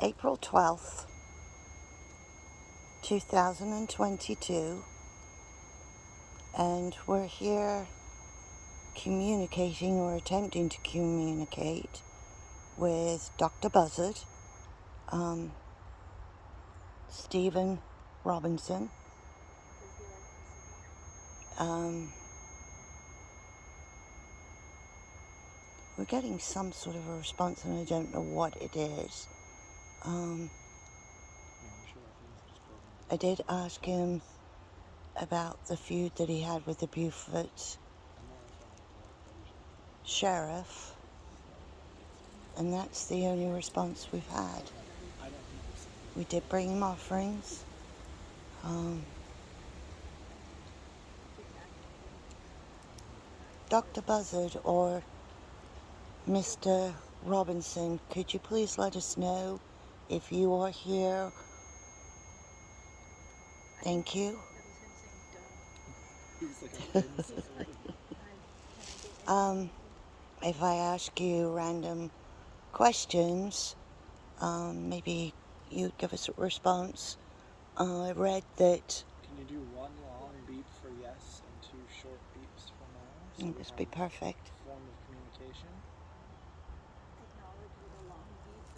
April 12th, 2022, and we're here communicating or attempting to communicate with Dr. Buzzard, Stephen Robinson. We're getting some sort of a response and I don't know what it is. I did ask him about the feud that he had with the Beaufort sheriff, and that's the only response we've had. We did bring him offerings. Dr. Buzzard or Mr. Robinson, could you please let us know if you are here? Thank you. If I ask you random questions, maybe you'd give us a response. I read that. Can you do one long beep for yes and two short beeps for no? So this would be perfect. Form of communication. Acknowledge with a long beep.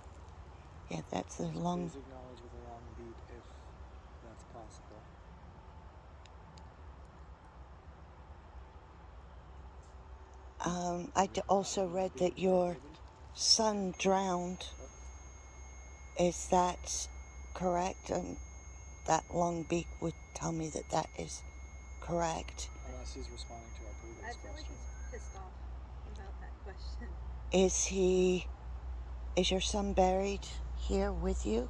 Yeah, that's a long. Please acknowledge with a long beep if that's possible. I also read that your son drowned. Is that correct? And that long beak would tell me that that is correct. Unless he's responding to our previous I feel like question. he's pissed off about that question. Is your son buried here with you?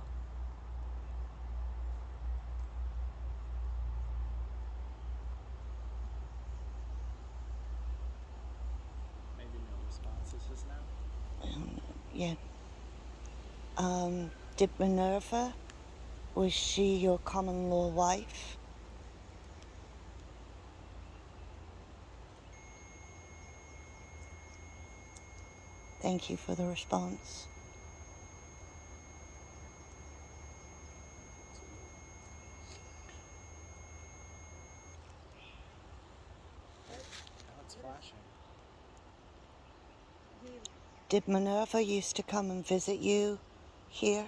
Maybe no responses just now. Yeah. Did Minerva, was she your common law wife? Thank you for the response. Now it's flashing. Did Minerva used to come and visit you here?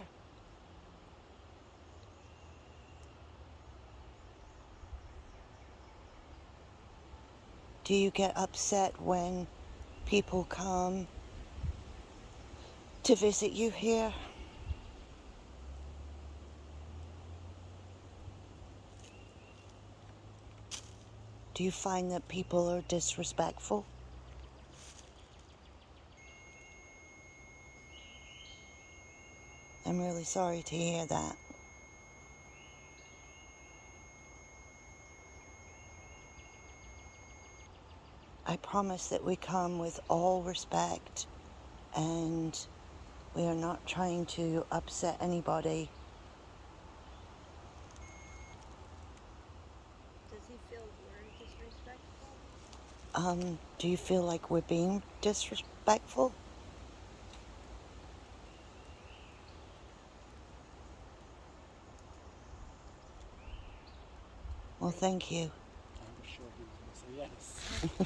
Do you get upset when people come to visit you here? Do you find that people are disrespectful? I'm really sorry to hear that. I promise that we come with all respect and we are not trying to upset anybody. Does he feel we're disrespectful? Do you feel like we're being disrespectful? Well, thank you. I was sure he was going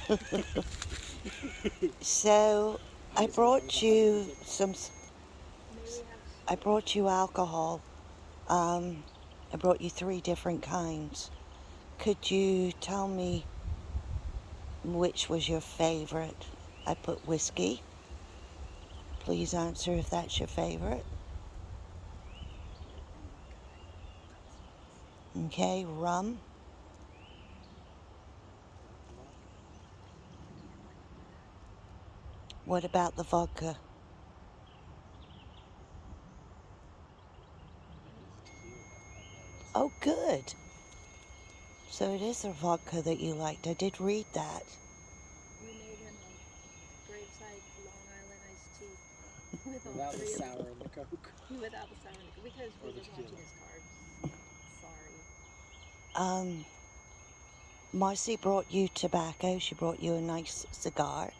to say yes. So, I brought you I Maybe brought you alcohol. I brought you 3 different kinds. Could you tell me which was your favorite? I put whiskey. Please answer if that's your favorite. Okay, rum. What about the vodka? Oh, good. So it is the vodka that you liked. I did read that. we made him a Graveside Long Island iced tea with all Without the 3 of sour them. and the Coke. Without the sour because Or we the was watching tequila. his carbs. Sorry. Marcy brought you tobacco. She brought you a nice cigar. Yes.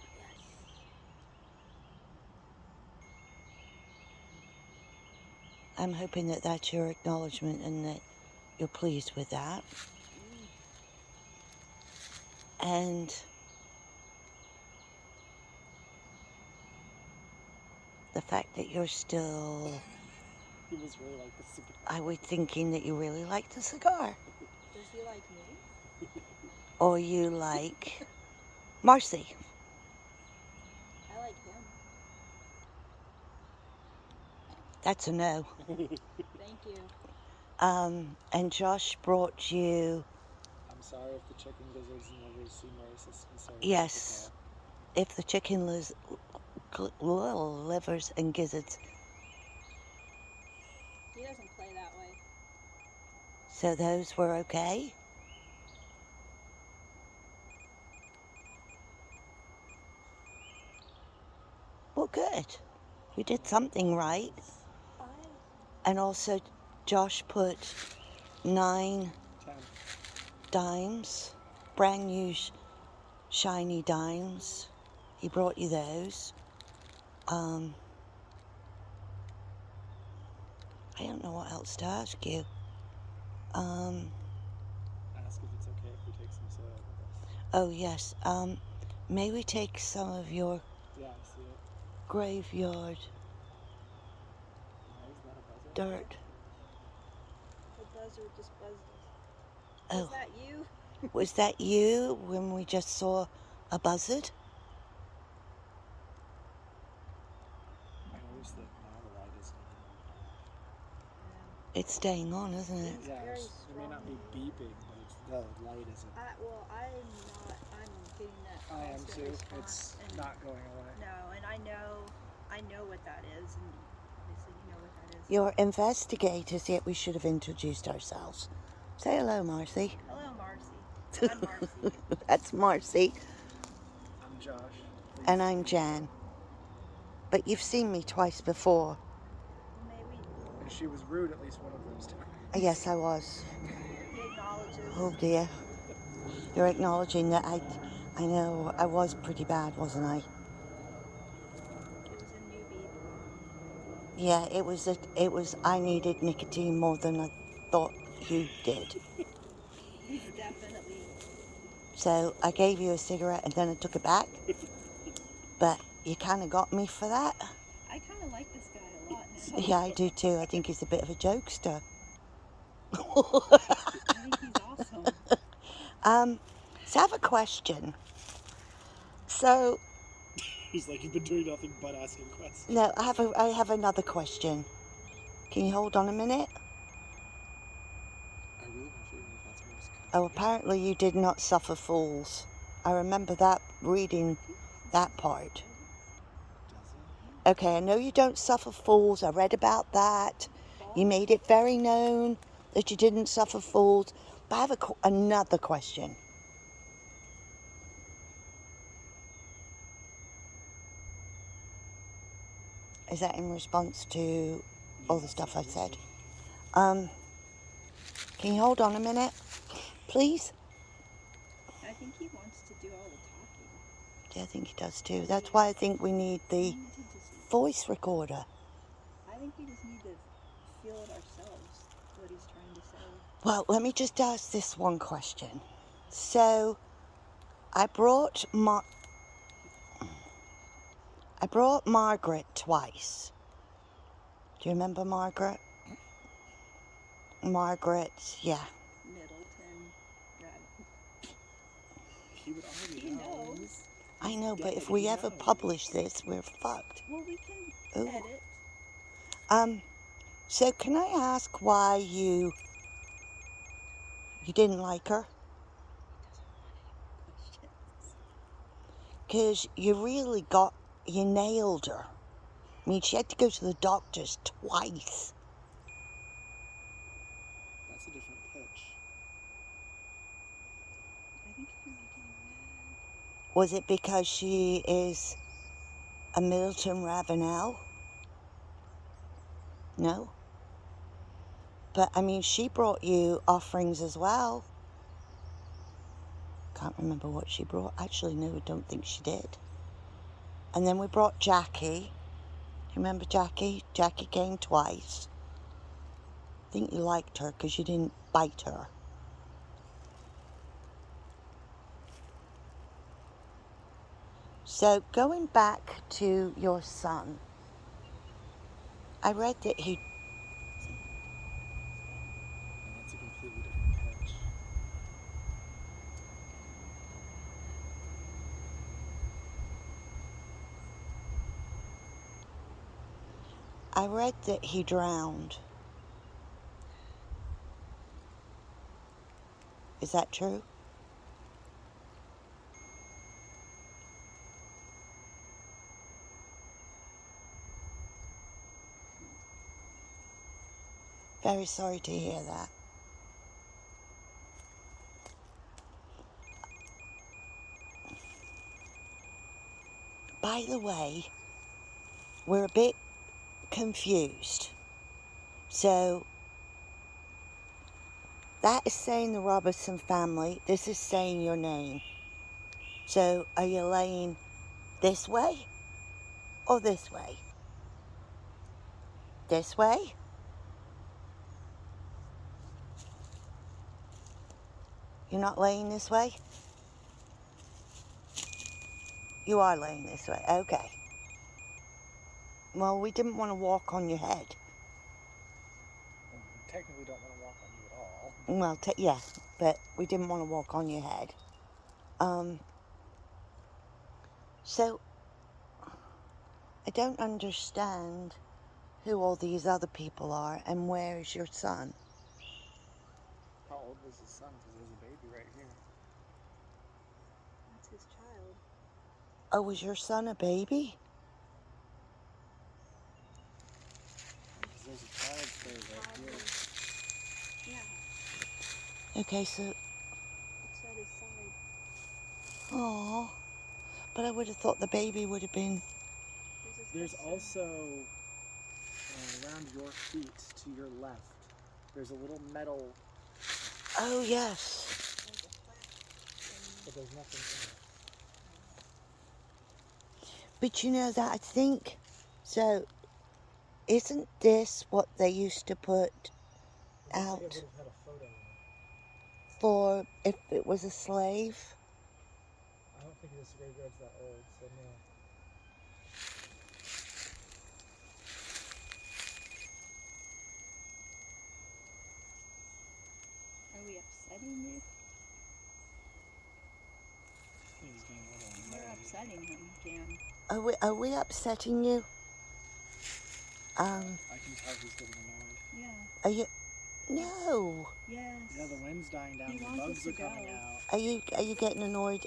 I'm hoping that that's your acknowledgement and that you're pleased with that. And the fact that you're still, He must really like the cigar. I was thinking that you really like the cigar. Does he like me? Or you like Marcy. I like him. That's a no. Thank you. And Josh brought you, I'm sorry if the chicken gizzards never see Marissa's concern. yes, if the chicken livers and gizzards. He doesn't play that way. So those were okay? Well, good. We did something right. Fine. And also, Josh put 9 10. dimes, brand new shiny dimes. He brought you those. I don't know what else to ask you. Ask if it's okay if we take some soil with us. Oh yes. May we take some of your Yeah, I see it. graveyard Why is that a buzzer? dirt? The buzzer just buzzed us. Oh, Is that you? was that you when we just saw a buzzard? I noticed that now the light isn't even on. It's staying on, isn't it? It's Yeah, very it may not be strong. beeping, but it's the light isn't. Well, I'm getting that I am constant too. response. It's And not going away. no, and I know what that is, and obviously you know what that is. You're investigators, yet we should have introduced ourselves. Say hello, Marcy. Hello, Marcy. I'm Marcy. That's Marcy, I'm Josh. Please. and I'm Jan. But you've seen me twice before. Maybe And she was rude at least one of those times. Yes, I was. he acknowledges. Oh dear. You're acknowledging that I know I was pretty bad, wasn't I? It was a newbie. Yeah, it was I needed nicotine more than I thought you did. He's definitely. So I gave you a cigarette and then I took it back. But you kind of got me for that. I kind of like this guy a lot now. Yeah, I do too. I think he's a bit of a jokester. I think he's awesome. So I have a question. So, He's like, you've been doing nothing but asking questions. no, I have another question. Can you hold on a minute? I really want to figure out if that's Morse code. Oh, apparently you did not suffer fools. I remember that, reading that part. Does Okay, I know you don't suffer fools. I read about that. You made it very known that you didn't suffer fools. But I have another question. Is that in response to all the stuff I said? Can you hold on a minute, please? I think he wants to do all the talking. Yeah, I think he does too. That's why I think we need the voice recorder. I think we just need to feel it ourselves, what he's trying to say. Well, let me just ask this one question. So, I brought Margaret twice. Do you remember Margaret? Margaret, yeah. Middleton, right? He would already He know. knows. I know, but if Yeah, we he ever knows. publish this, we're fucked. Well, we can Ooh. edit. So can I ask why you didn't like her? Questions. Because you nailed her. I mean, she had to go to the doctors twice. That's a different pitch. I think you're making him mad. Was it because she is a Middleton Ravenel? No? But, I mean, she brought you offerings as well. Can't remember what she brought. Actually, no, I don't think she did. And then we brought Jackie. You remember Jackie? Jackie came twice. think you liked her because you didn't bite her. So going back to your son, I read that he And that's a completely different pitch. drowned. Is that true? Very sorry to hear that. By the way, we're a bit confused. So, that is saying the Robertson family. This is saying your name. So, are you laying this way or this way? This way? You're not laying this way? You are laying this way. Okay. Well, we didn't want to walk on your head. Well, we technically don't want to walk on you at all. Well, yeah, but we didn't want to walk on your head. So, I don't understand who all these other people are and where is your son? How old was his son? Because there's a baby right here. That's his child. Oh, was your son a baby? Because there's a child's grave right here. Yeah, Okay, so, it's at his side. oh, but I would have thought the baby would have been. There's His also, around your feet to your left, there's a little metal, Oh, yes. There's a plaque. but there's nothing in it. But you know that I think, so, isn't this what they used to put It looks like out it would have had a photo in it. for if it was a slave? I don't think this graveyard's that old, so no. Are we upsetting you? I think he's getting a little We're annoyed. upsetting him, Jan. Are we upsetting you? I can tell he's getting annoyed. Yeah. Are you? No. Yes. Yeah, the wind's dying down, He the wants us bugs to are coming go. out. Are you getting annoyed?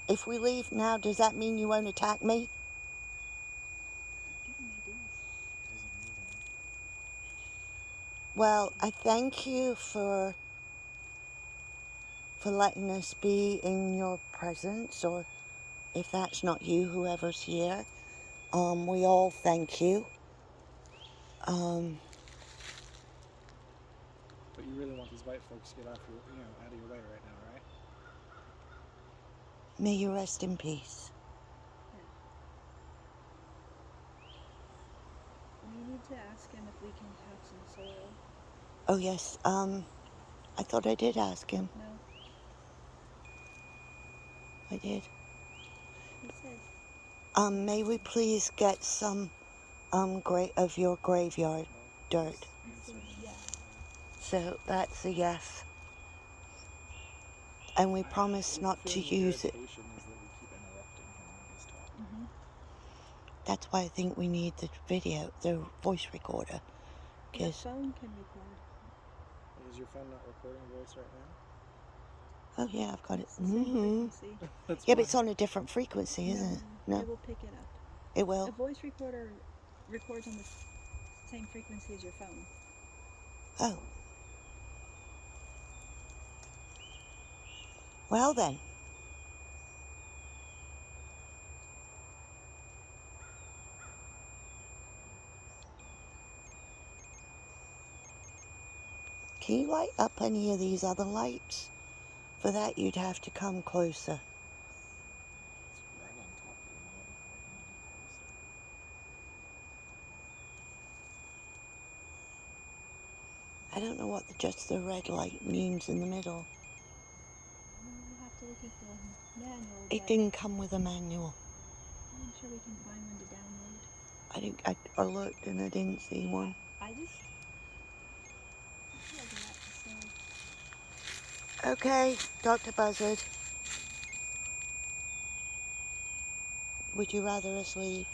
If we leave now, does that mean you won't attack me? Give him ideas. It doesn't move any. Well, I thank you for letting us be in your presence, or if that's not you, whoever's here. We all thank you. But you really want these white folks to get off your, out of your way right now, right? May you rest in peace. We need to ask him if we can have some soil. Oh yes, I thought I did ask him. No, I did. he said. May we please get some, of your graveyard dirt? He said yeah. So that's a yes. And we promise not to use it. Is that we keep interrupting him when he's talking. Mm-hmm. That's why I think we need the video, the voice recorder. Your 'Cause phone can record. Is your phone not recording voice right now? oh yeah, I've got it. It's the same frequency. That's Yeah, why. but it's on a different frequency, isn't it? No, It will pick it up. it A will. voice recorder records on the same frequency as your phone. Oh. Well then. Can you light up any of these other lights? For that, you'd have to come closer. It's right on top of the mountain. How can you get closer? I don't know what just the red light means in the middle. We'll have to look at the manual, It but didn't come with a manual. I'm sure we can find one to download. I looked and I didn't see one. I just feel that, so Okay, Dr. Buzzard. Would you rather us leave?